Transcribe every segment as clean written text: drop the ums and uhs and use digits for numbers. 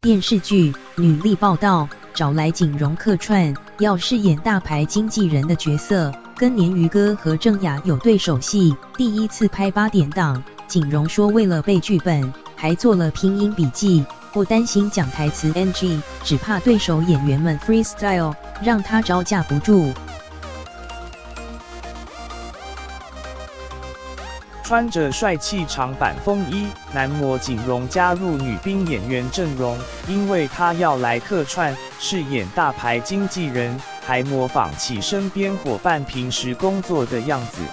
电视剧《女力报道》找来景荣客串，要饰演大牌经纪人的角色，跟鲶鱼哥和郑雅有对手戏。第一次拍8点档，景荣说为了背剧本，还做了拼音笔记，不担心讲台词 NG， 只怕对手演员们 freestyle， 让他招架不住。穿着帅气长版风衣，男模景荣加入女兵演员阵容，因为他要来客串，饰演大牌经纪人，还模仿起身边伙伴平时工作的样子。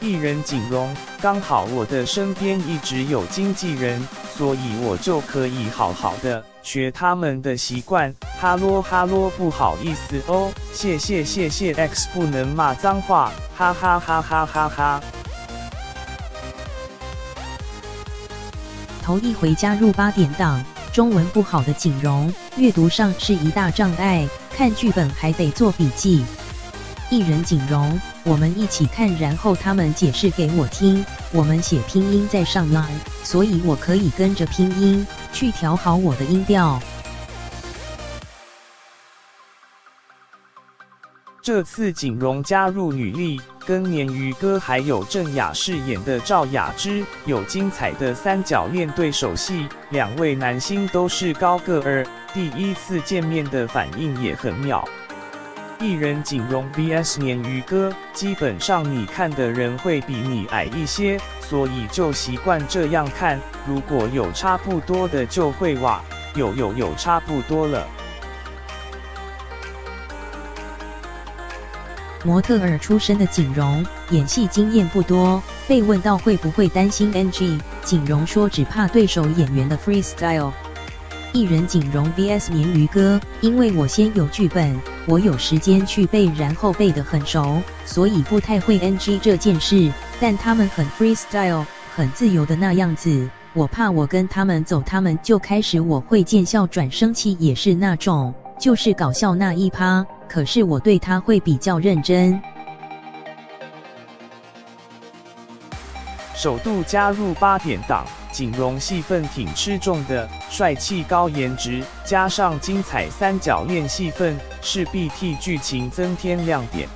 艺人景荣，刚好我的身边一直有经纪人，所以我就可以好好的学他们的习惯。哈啰哈啰，不好意思哦，谢谢 X 不能骂脏话，哈哈哈哈哈哈。头一回加入8点档，中文不好的景荣，阅读上是一大障碍，看剧本还得做笔记。艺人景荣，我们一起看，然后他们解释给我听，我们写拼音在上面，所以我可以跟着拼音去调好我的音调。这次景荣加入女力，跟鲶鱼哥还有郑雅饰演的赵雅芝有精彩的3角恋对手戏，两位男星都是高个儿，第一次见面的反应也很妙。艺人景荣 vs 鲶鱼哥，基本上你看的人会比你矮一些，所以就习惯这样看，如果有差不多的就会哇，有差不多了。模特儿出身的景荣，演戏经验不多，被问到会不会担心 NG， 景荣说只怕对手演员的 freestyle。艺人景荣 vs 鲶鱼哥，因为我先有剧本，我有时间去背，然后背得很熟，所以不太会 NG 这件事，但他们很 freestyle， 很自由的那样子，我怕我跟他们走，他们就开始我会见笑转生气，也是那种就是搞笑那一趴，可是我对他会比较认真。首度加入8点档，景荣戏份挺吃重的，帅气高颜值，加上精彩3角恋戏份，势必替剧情增添亮点。